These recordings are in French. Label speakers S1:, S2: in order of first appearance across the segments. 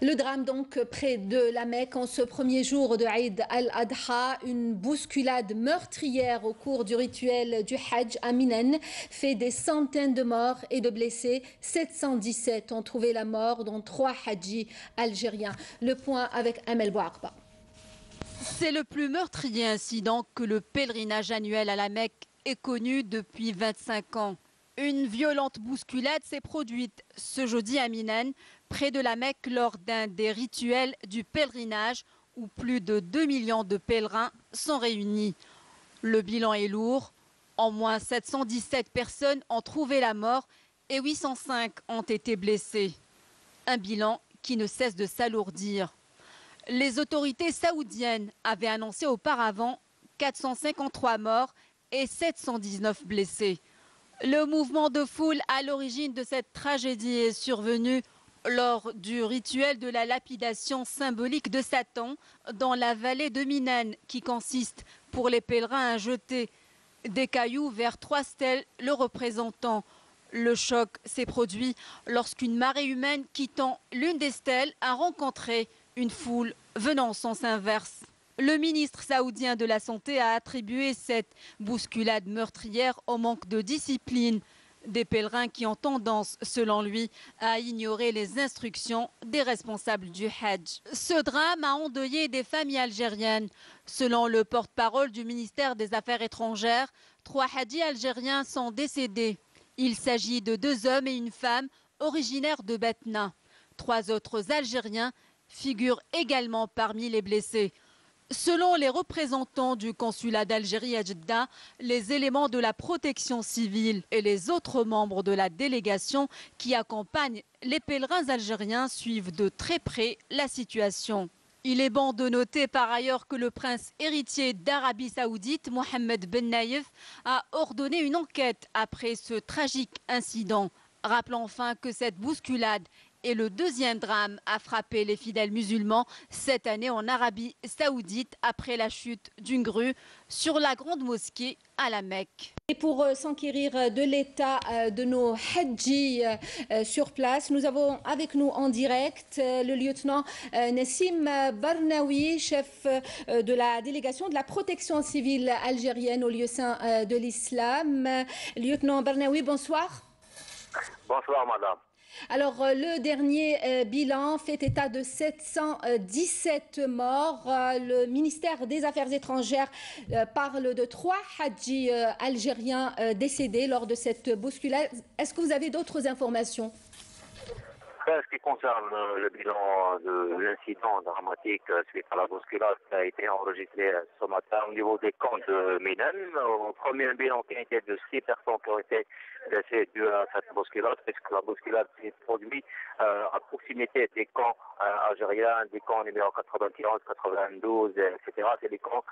S1: Le drame donc près de la Mecque en ce premier jour de Eid al-Adha, une bousculade meurtrière au cours du rituel du Hajj à Minan fait des centaines de morts et de blessés. 717 ont trouvé la mort, dont 3 Hajjis algériens. Le point avec Amel Bouarba.
S2: C'est le plus meurtrier incident que le pèlerinage annuel à la Mecque ait connu depuis 25 ans. Une violente bousculade s'est produite ce jeudi à Minan, près de la Mecque, lors d'un des rituels du pèlerinage où plus de 2 millions de pèlerins sont réunis. Le bilan est lourd. En moins 717 personnes ont trouvé la mort et 805 ont été blessées. Un bilan qui ne cesse de s'alourdir. Les autorités saoudiennes avaient annoncé auparavant 453 morts et 719 blessés. Le mouvement de foule à l'origine de cette tragédie est survenu lors du rituel de la lapidation symbolique de Satan dans la vallée de Minan, qui consiste pour les pèlerins à jeter des cailloux vers 3 stèles le représentant. Le choc s'est produit lorsqu'une marée humaine quittant l'une des stèles a rencontré une foule venant en sens inverse. Le ministre saoudien de la Santé a attribué cette bousculade meurtrière au manque de discipline des pèlerins qui ont tendance, selon lui, à ignorer les instructions des responsables du Hajj. Ce drame a endeuillé des familles algériennes. Selon le porte-parole du ministère des Affaires étrangères, 3 Hajjis algériens sont décédés. Il s'agit de 2 hommes et une femme originaires de Batna. 3 autres Algériens figurent également parmi les blessés. Selon les représentants du consulat d'Algérie à Jeddah, les éléments de la protection civile et les autres membres de la délégation qui accompagnent les pèlerins algériens suivent de très près la situation. Il est bon de noter par ailleurs que le prince héritier d'Arabie Saoudite, Mohammed Ben Naïf, a ordonné une enquête après ce tragique incident. Rappelons enfin que cette bousculade est le 2e drame à frapper les fidèles musulmans cette année en Arabie Saoudite après la chute d'une grue sur la grande mosquée à la Mecque.
S1: Et pour s'enquérir de l'état de nos Hajjis sur place, nous avons avec nous en direct le lieutenant Nassim Barnaoui, chef de la délégation de la protection civile algérienne au lieu saint de l'islam. Lieutenant Barnaoui, bonsoir.
S3: Bonsoir madame.
S1: Alors, le dernier bilan fait état de 717 morts. Le ministère des Affaires étrangères parle de 3 Hajjis algériens décédés lors de cette bousculade. Est-ce que vous avez d'autres informations ?
S3: En ce qui concerne le bilan de l'incident dramatique suite à la bousculade qui a été enregistré ce matin au niveau des camps de Minan, au premier bilan qui a été de 6 personnes qui ont été blessées dû à cette bousculade, puisque la bousculade s'est produite à proximité des camps algériens, des camps numéro 91, 92, etc. C'est des camps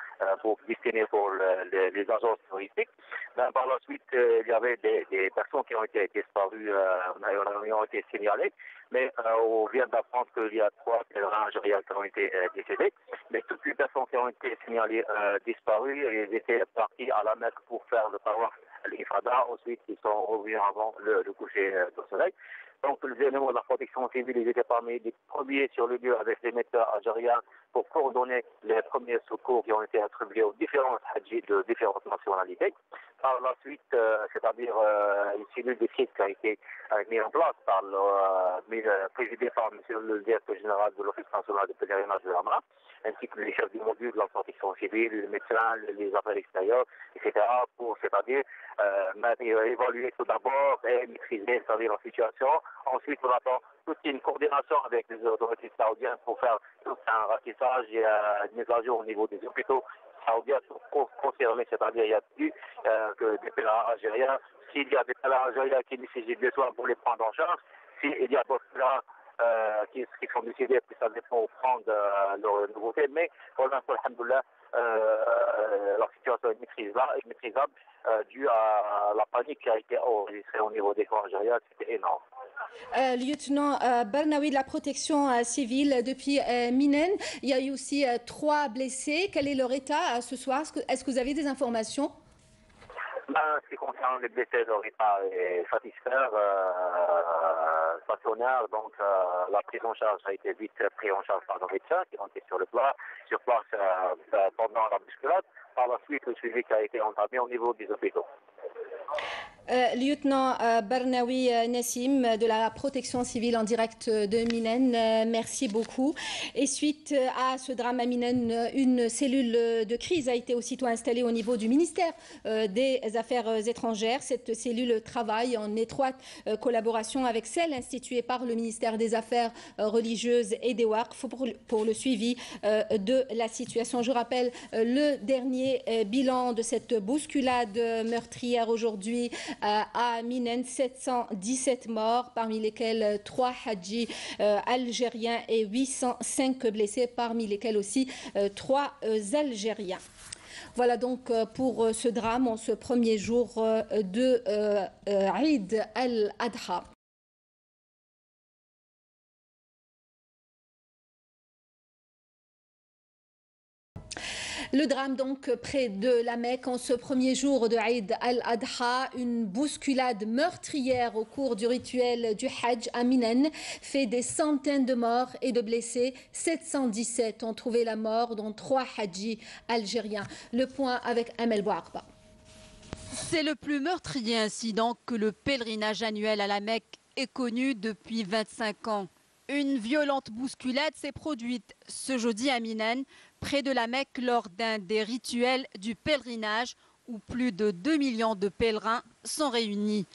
S3: destinés pour les agences touristiques. Par la suite, il y avait des personnes qui ont été disparues, ont été signalées. Mais on vient d'apprendre qu'il y a 3 pèlerins algériens qui ont été décédés. Mais toutes les personnes qui ont été signalées disparues, ils étaient partis à la Mecque pour faire le tawaf l'Ifada. Ensuite, ils sont revenus avant le coucher du soleil. Donc, les éléments de la protection civile, ils étaient parmi les premiers sur le lieu avec les médecins algériens pour coordonner les premiers secours qui ont été attribués aux différents Hajjis de différentes nationalités. Par la suite, c'est-à-dire une cellule de crise qui a été mise en place présidée par M. le directeur général de l'Office national de pèlerinage de la Mara, ainsi que les chefs du module de la protection civile, les médecins, les affaires extérieures, etc., pour, c'est-à-dire, évaluer tout d'abord et maîtriser, c'est-à-dire la situation. Ensuite, on attend toute une coordination avec les autorités saoudiennes pour faire tout un ratissage et une mise à jour au niveau des hôpitaux saoudiens pour confirmer, c'est-à-dire il n'y a plus que des pèlerins algériens. S'il y a des pèlerins algériens qui nécessitent des soins pour les prendre en charge, s'il y a d'autres pèlerins qui sont décidés, puis ça dépend au prendre leur nouveauté. Mais pour l'instant, alhamdoulilah, la situation est maîtrisable due à la panique qui a été enregistrée au niveau des camps algériens. C'était énorme.
S1: Lieutenant Barnaoui de la protection civile depuis Minan, il y a eu aussi 3 blessés. Quel est leur état ce soir? Est-ce que vous avez des informations?
S3: Ce qui concerne les blessés, leur état est satisfait. stationnaire, donc la prise en charge a été vite prise en charge par nos médecins qui ont été sur place pendant la bousculade. Par la suite, le suivi qui a été entamé au niveau des hôpitaux.
S1: Lieutenant Barnaoui Nassim de la protection civile en direct de Minen, merci beaucoup. Et suite à ce drame à Minen, une cellule de crise a été aussitôt installée au niveau du ministère des Affaires étrangères. Cette cellule travaille en étroite collaboration avec celle instituée par le ministère des Affaires religieuses et des Waqf pour le suivi de la situation. Je rappelle le dernier bilan de cette bousculade meurtrière aujourd'hui à Minen, 717 morts, parmi lesquels 3 hadjis algériens et 805 blessés, parmi lesquels aussi 3 Algériens. Voilà donc pour ce drame en ce premier jour de Eid al-Adha. Le drame donc près de la Mecque en ce premier jour de Eid al-Adha, une bousculade meurtrière au cours du rituel du Hajj à Minen fait des centaines de morts et de blessés. 717 ont trouvé la mort, dont 3 hadjis algériens. Le point avec Amel Bouarba.
S2: C'est le plus meurtrier incident que le pèlerinage annuel à la Mecque ait connu depuis 25 ans. Une violente bousculade s'est produite ce jeudi à Minen, près de la Mecque, lors d'un des rituels du pèlerinage où plus de 2 millions de pèlerins sont réunis.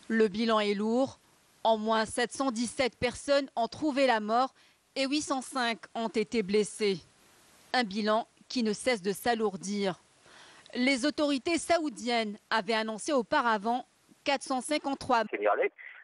S2: Le bilan est lourd. En moins 717 personnes ont trouvé la mort et 805 ont été blessées. Un bilan qui ne cesse de s'alourdir. Les autorités saoudiennes avaient annoncé auparavant 453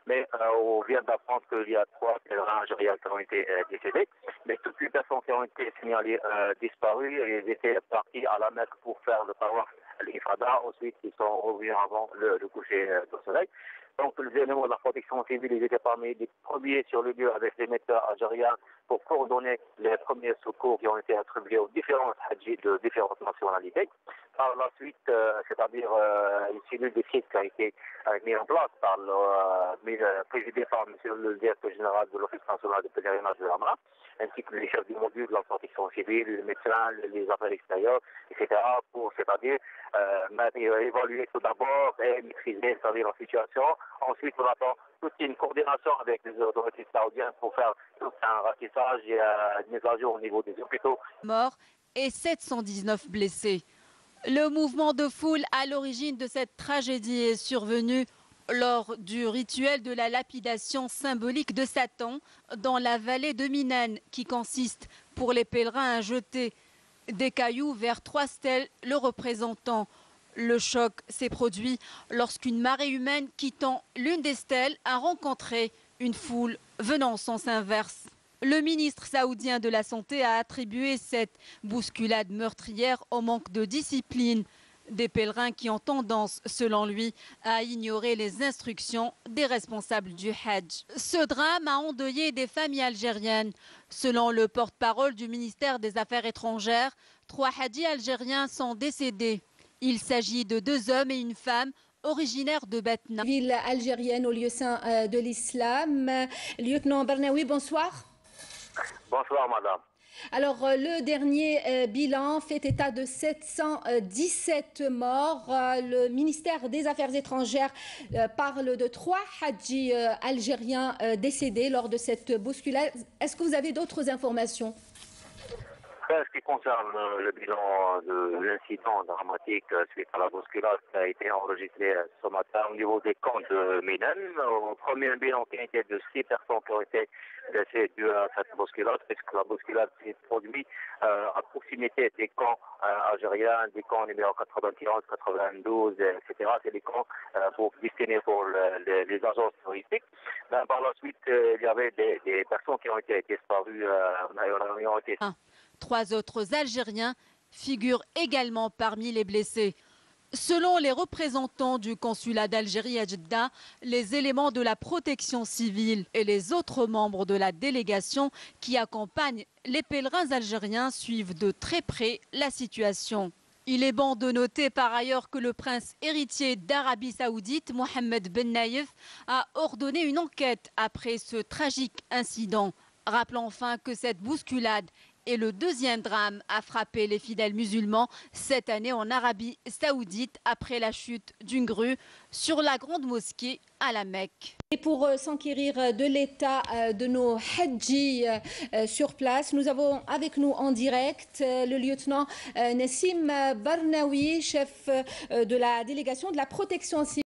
S3: mais on vient d'apprendre qu'il y a 3 pèlerins algériens qui ont été décédés. Mais toutes les personnes qui ont été signalées disparues, ils étaient partis à la Mecque pour faire le tawaf l'Ifada. Ensuite, ils sont revenus avant le coucher du soleil. Donc, les éléments de la protection civile, ils étaient parmi les premiers sur le lieu avec les médecins algériens pour coordonner les premiers secours qui ont été attribués aux différents hadjis de différentes nationalités. Par la suite, c'est-à-dire une cellule de crise qui a été mise en place présidée par M. le directeur général de l'Office national de pèlerinage de l'AMRA, ainsi que les chefs du module de la protection civile, les médecins, les affaires extérieures, etc., pour, c'est-à-dire, évaluer tout d'abord et maîtriser, c'est-à-dire la situation. Ensuite, on attend toute une coordination avec les autorités saoudiennes pour faire tout un ratissage et une mise à jour au niveau des hôpitaux.
S2: Morts et 719 blessés. Le mouvement de foule à l'origine de cette tragédie est survenu lors du rituel de la lapidation symbolique de Satan dans la vallée de Minen, qui consiste pour les pèlerins à jeter des cailloux vers 3 stèles le représentant. Le choc s'est produit lorsqu'une marée humaine quittant l'une des stèles a rencontré une foule venant en sens inverse. Le ministre saoudien de la Santé a attribué cette bousculade meurtrière au manque de discipline des pèlerins qui ont tendance, selon lui, à ignorer les instructions des responsables du Hajj. Ce drame a endeuillé des familles algériennes. Selon le porte-parole du ministère des Affaires étrangères, 3 hadjis algériens sont décédés. Il s'agit de 2 hommes et une femme originaires de Batna.
S1: Ville algérienne au lieu saint de l'islam. Lieutenant Barnaoui, bonsoir.
S3: Bonsoir, madame.
S1: Alors, le dernier bilan fait état de 717 morts. Le ministère des Affaires étrangères parle de 3 hadjis algériens décédés lors de cette bousculade. Est-ce que vous avez d'autres informations ?
S3: En ce qui concerne le bilan de l'incident dramatique suite à la bousculade qui a été enregistré ce matin au niveau des camps de Minen, au premier bilan qui a été de 6 personnes qui ont été blessées dû à cette bousculade, puisque la bousculade s'est produite à proximité des camps algériens, des camps numéro 91, 92, etc. C'est des camps destinés pour les agences touristiques. Ben, par la suite, il y avait des personnes qui ont été disparues.
S2: 3 autres Algériens figurent également parmi les blessés. Selon les représentants du consulat d'Algérie à Jeddah, les éléments de la protection civile et les autres membres de la délégation qui accompagnent les pèlerins algériens suivent de très près la situation. Il est bon de noter par ailleurs que le prince héritier d'Arabie Saoudite, Mohammed Ben Naïf, a ordonné une enquête après ce tragique incident. Rappelons enfin que cette bousculade est le deuxième drame à frapper les fidèles musulmans cette année en Arabie Saoudite après la chute d'une grue sur la grande mosquée à la Mecque.
S1: Et pour s'enquérir de l'état de nos hadjis sur place, nous avons avec nous en direct le lieutenant Nessim Barnaoui, chef de la délégation de la protection civile.